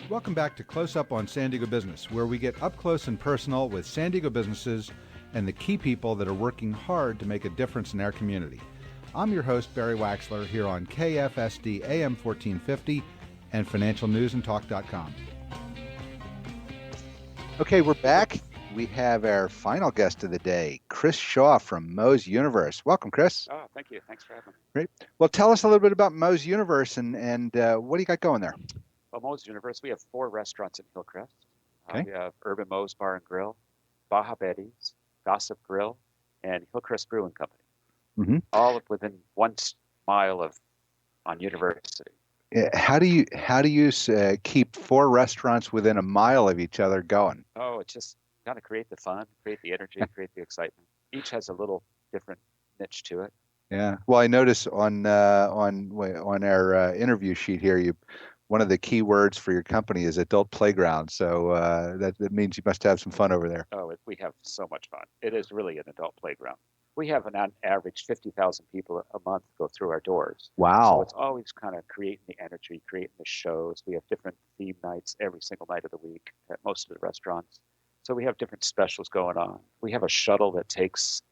Welcome back to Close Up on San Diego Business, where we get up close and personal with San Diego businesses and the key people that are working hard to make a difference in our community. I'm your host, Barry Waxler, here on KFSD AM 1450 and financialnewsandtalk.com. Okay, we're back. We have our final guest of the day, Chris Shaw from Moe's Universe. Welcome, Chris. Oh, thank you. Thanks for having me. Great. Well, tell us a little bit about Moe's Universe and what do you got going there? Well, Moe's Universe, we have 4 restaurants in Hillcrest. Okay. We have Urban Moe's Bar and Grill, Baja Betty's, Gossip Grill, and Hillcrest Brewing Company. Mm-hmm. All within 1 mile on University. How do you keep 4 restaurants within a mile of each other going? Oh, it's just kind of create the fun, create the energy, create the excitement. Each has a little different niche to it. Yeah. Well, I notice on our interview sheet here, one of the key words for your company is adult playground. So that means you must have some fun over there. Oh, we have so much fun. It is really an adult playground. We have on average 50,000 people a month go through our doors. Wow. So it's always kind of creating the energy, creating the shows. We have different theme nights every single night of the week at most of the restaurants. So we have different specials going on. We have a shuttle that takes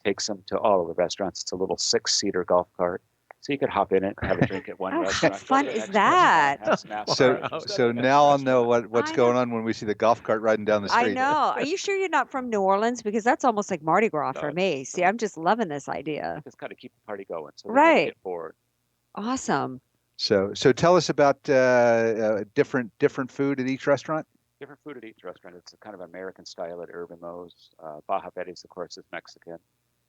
them to all of the restaurants. It's a little 6-seater golf cart. So you could hop in it and have a drink at one restaurant. How fun is that? So now I'll know what's going on when we see the golf cart riding down the street. I know. Are you sure you're not from New Orleans? Because that's almost like Mardi Gras for me. See, I'm just loving this idea. Just kind of keep the party going. So right. Get bored. Awesome. So tell us about different food at each restaurant. Different food at each restaurant. It's a kind of American style at Urban Moe's. Baja Betty's, of course, is Mexican.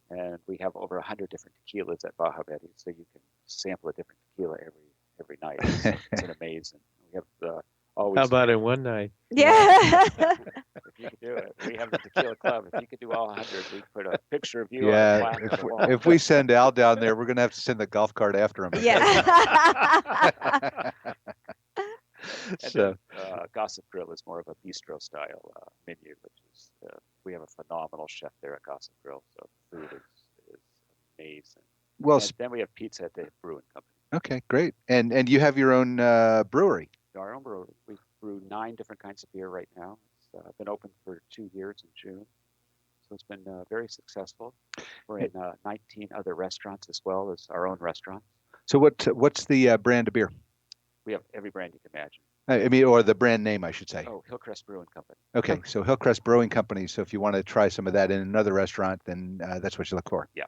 And we have over 100 different tequilas at Baja Betty's, so you can sample a different tequila every night. It's an amazing. We have always. How about in one night? Yeah. If you could do it, we have the tequila club. If you could do all 100, we put a picture of you. Yeah. On the wall. If we send Al down there, we're going to have to send the golf cart after him. Yeah. So Gossip Grill is more of a bistro style menu, which is we have a phenomenal chef there at Gossip Grill, so food is amazing. Well, and then we have pizza at the brewing company. Okay, great. And you have your own brewery. Our own brewery. We brew 9 different kinds of beer right now. It's been open for 2 years in June, so it's been very successful. We're in 19 other restaurants as well as our own restaurant. So what's the brand of beer? We have every brand you can imagine. I mean, or the brand name, I should say. Oh, Hillcrest Brewing Company. Okay, so Hillcrest Brewing Company. So if you want to try some of that in another restaurant, then that's what you look for. Yeah.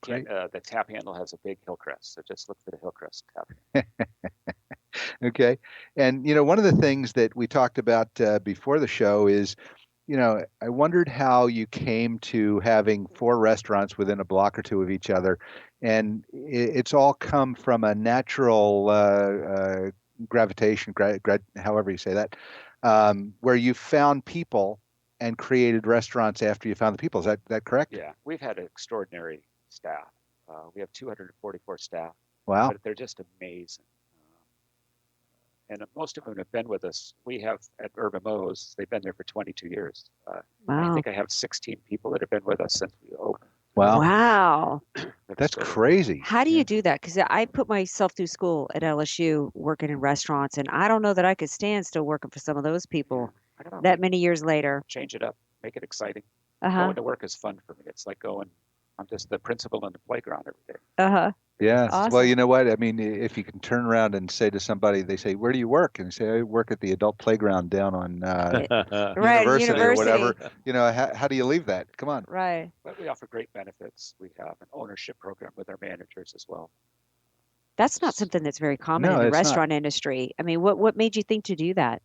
Great. The tap handle has a big Hillcrest, so just look for the Hillcrest tap. Okay. And, one of the things that we talked about before the show is, I wondered how you came to having 4 restaurants within a block or 2 of each other. And it's all come from a natural gravitation, however you say that, where you found people and created restaurants after you found the people. Is that correct? Yeah. We've had extraordinary staff. We have 244 staff. Wow. But they're just amazing. And most of them have been with us. We have at Urban Moe's, they've been there for 22 years. Wow. I think I have 16 people that have been with us since we opened. Wow. Wow. That's crazy. How do you do that? Because I put myself through school at LSU working in restaurants, and I don't know that I could stand still working for some of those people that many years later. Change it up. Make it exciting. Uh-huh. Going to work is fun for me. It's like I'm just the principal in the playground every day. Uh-huh. Yeah. Awesome. Well, you know what? I mean, if you can turn around and say to somebody, they say, "Where do you work?" And you say, "I work at the adult playground down on University or whatever." How do you leave that? Come on. Right. But we offer great benefits. We have an ownership program with our managers as well. That's not something that's very common in the restaurant industry. I mean, what made you think to do that?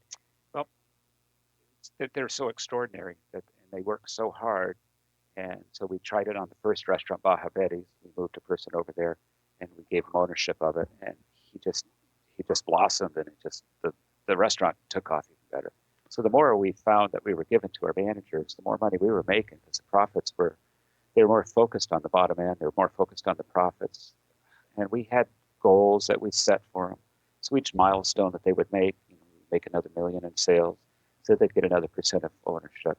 Well, they're so extraordinary and they work so hard. And so we tried it on the first restaurant, Baja Betty's. We moved a person over there, and we gave him ownership of it. And he just blossomed, and the restaurant took off even better. So the more we found that we were giving to our managers, the more money we were making, because the profits were more focused on the bottom end. They were more focused on the profits, and we had goals that we set for them. So each milestone that they would make, make another $1 million in sales, so they'd get another % of ownership.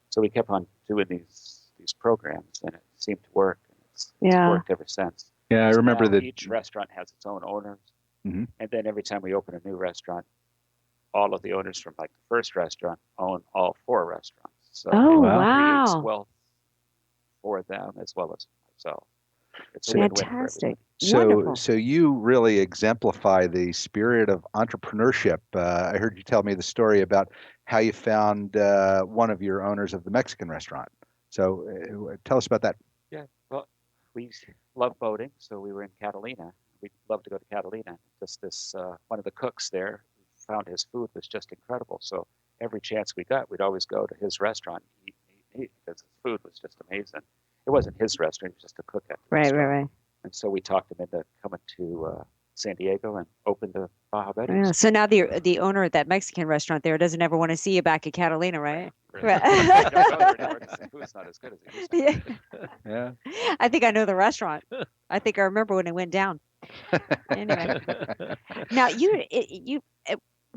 So we kept on doing these programs, and it seemed to work. And it's worked ever since. Yeah, I remember that each restaurant has its own owners, mm-hmm. and then every time we open a new restaurant, all of the owners from like the first restaurant own all 4 restaurants. So Oh, it creates wow. wealth for them as well as myself. It's a So- win-win for Fantastic. everybody. Wonderful. So you really exemplify the spirit of entrepreneurship. I heard you tell me the story about how you found one of your owners of the Mexican restaurant. So tell us about that. Yeah, well, we love boating, so we were in Catalina. We'd love to go to Catalina. Just this, one of the cooks there found his food was just incredible. So every chance we got, we'd always go to his restaurant and eat because his food was just amazing. It wasn't his restaurant; he was just a cook at the Right, restaurant. right, right. And so we talked him into coming to San Diego and opened the Baja Yeah. Betty's. So now the owner at that Mexican restaurant there doesn't ever want to see you back at Catalina, right? Right. Right. Don't go there anymore 'cause the food's not as good as it used to be. Yeah. Yeah. I think I know the restaurant. I think I remember when it went down. Anyway. Now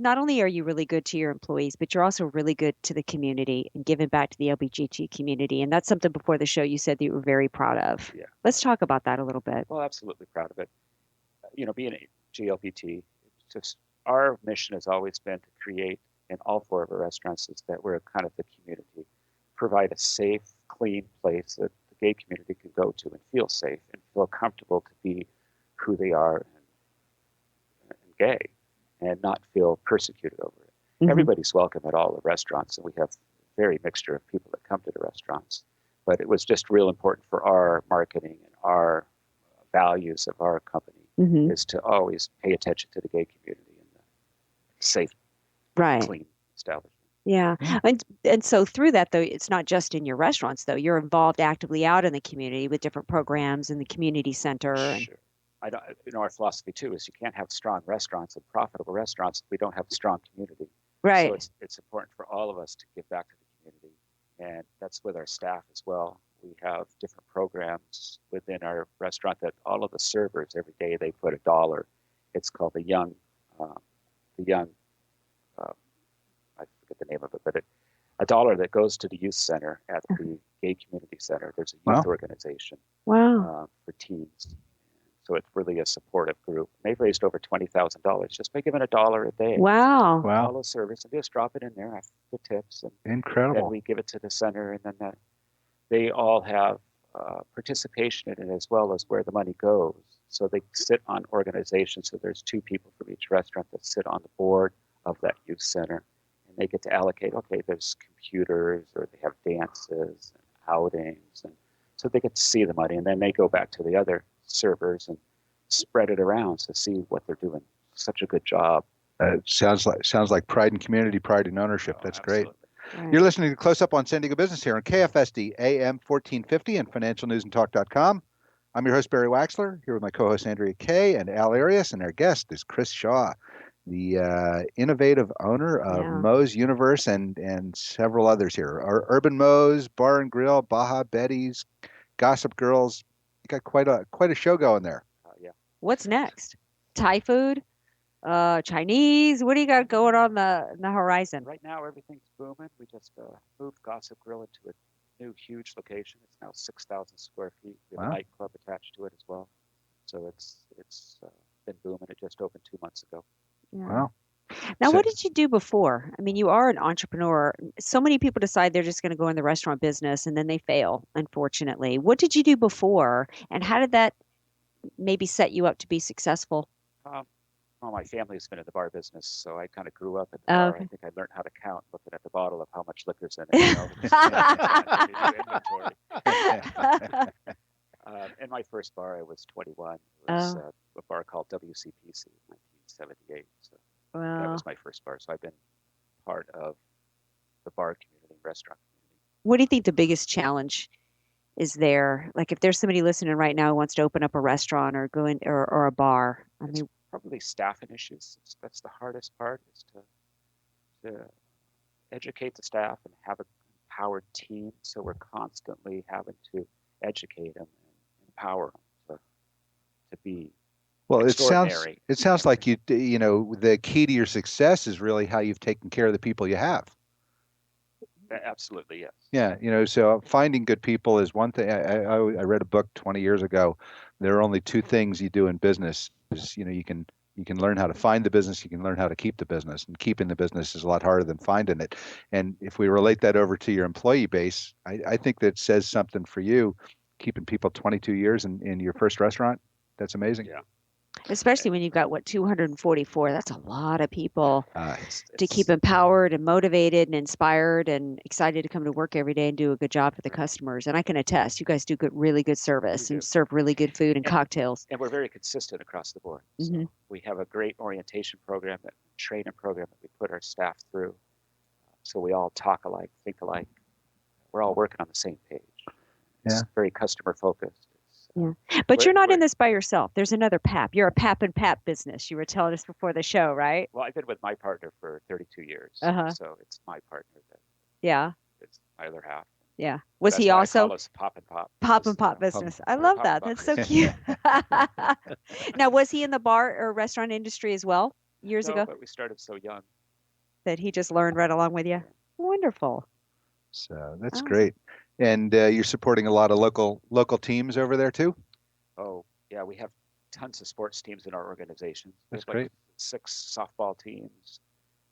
not only are you really good to your employees, but you're also really good to the community and giving back to the LBGT community. And that's something before the show you said that you were very proud of. Yeah. Let's talk about that a little bit. Well, absolutely proud of it. Being a GLPT, it's just our mission has always been to create in all 4 of our restaurants is that we're kind of the community, provide a safe, clean place that the gay community can go to and feel safe and feel comfortable to be who they are and gay and not feel persecuted over it. Mhm. Everybody's welcome at all the restaurants, and we have a very mixture of people that come to the restaurants. But it was just real important for our marketing and our values of our company Mhm. is to always pay attention to the gay community and the safe, Right. clean establishment. Yeah. And so through that though, it's not just in your restaurants though. You're involved actively out in the community with different programs in the community center. And Sure. Our philosophy too is you can't have strong restaurants and profitable restaurants if we don't have a strong community. right. So it's important for all of us to give back to the community, and that's with our staff as well. We have different programs within our restaurant that all of the servers every day they put $1. It's called the young, I forget the name of it, but $1 that goes to the youth center at the gay community center. There's a youth Wow. organization Wow. for teens. So it's really a supportive group. They've raised over $20,000 just by giving $1 a day. Wow. Wow. All the service, and just drop it in there after the tips, and then Incredible. we give it to the center, and then they all have participation in it as well as where the money goes. So they sit on organizations. So there's 2 people from each restaurant that sit on the board of that youth center, and they get to allocate. Okay, there's computers, or they have dances and outings, and so they get to see the money, and then they go back to the other servers and spread it around to see what they're doing. Such a good job. Sounds like pride in community, pride in ownership. That's great. Absolutely. Right. You're listening to Close Up on San Diego Business here on KFSD AM 1450 and financialnewsandtalk.com. I'm your host, Barry Waxler, here with my co-host, Andrea Kay and Al Arias, and our guest is Chris Shaw, the innovative owner of Yeah. Moe's Universe and several others here. Our Urban Moe's, Bar and Grill, Baja Betty's, Gossip Girls. You got quite a show going there. Yeah. What's next? Thai food? Chinese? What do you got going on the horizon? Right now, everything's booming. We just moved Gossip Grill into a new, huge location. It's now 6,000 square feet. We have Wow. a nightclub attached to it as well. So it's been booming. It just opened 2 months ago. Yeah. Wow. Now, So- what did you do before? I mean, you are an entrepreneur. So many people decide they're just going to go in the restaurant business and then they fail, unfortunately. What did you do before, and how did that maybe set you up to be successful? Well, my family has been in the bar business, so I kind of grew up at the Oh, bar. okay. I think I learned how to count looking at the bottle of how much liquor's in it. Just inventory. In my first bar, I was 21. It was Oh. a bar called WCPC in 1978. So that Well, was my first bar. So I've been part of the bar community, restaurant community. what do you think the biggest challenge is there? Like, if there's somebody listening right now who wants to open up a restaurant or go in or a bar, I It's mean, probably staffing issues. That's the hardest part, is to educate the staff and have a empowered team. So we're constantly having to educate them and empower them to be Well, extraordinary. it sounds like you know the key to your success is really how you've taken care of the people you have. Absolutely, yes. Yeah, so finding good people is one thing. I read a book 20 years ago. There are only 2 things you do in business: is you can You can learn how to find the business. You can learn how to keep the business. And keeping the business is a lot harder than finding it. And if we relate that over to your employee base, I think that says something for you, keeping people 22 years in your first restaurant. That's amazing. Yeah. Especially when you've got, what, 244. That's a lot of people It's- to keep empowered and motivated and inspired and excited to come to work every day and do a good job for the customers. And I can attest, you guys do really good service We and do. serve really good food and cocktails. And we're very consistent across the board. So Mhm. we have a great orientation program, training program that we put our staff through. So we all talk alike, think alike. We're all working on the same page. It's Yeah. very customer focused. But you're not in we're- this by yourself. There's another PAP. You're a PAP and PAP business. You were telling us before the show, right? Well, I've been with my partner for 32 years. Uh-huh. So it's my partner that Yeah. is my other half. Yeah. Was That's he why I also call us Pop and Pop. Pop because, and Pop you know, business? I we're love Pop that. and That's Pop. so cute. Now, was he in the bar or restaurant industry as well years No, ago but we started so young. that he just learned right along with you? Wonderful. So that's Awesome. great. And you're supporting a lot of local teams over there too? Oh, yeah, we have tons of sports teams in our organization. We That's have great. 6 softball teams,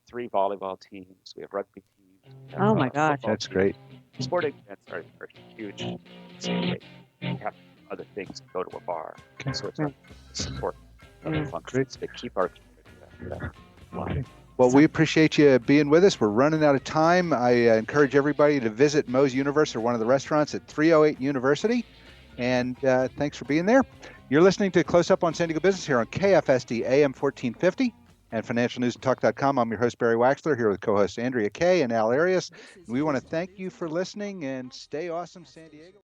3 volleyball teams. We have rugby teams. we have Oh my a gosh. football That's team. great. Sporting events are huge. So we have other things that go to a bar. Okay. So it's a support other Yeah. functions to keep our community alive. Well, we appreciate you being with us. We're running out of time. I encourage everybody to visit Moe's Universe or one of the restaurants at 308 University. And thanks for being there. You're listening to Close Up on San Diego Business here on KFSD AM 1450 and financialnewsandtalk.com. I'm your host, Barry Waxler, here with co-hosts Andrea Kay and Al Arias. We want to thank you for listening and stay awesome, San Diego.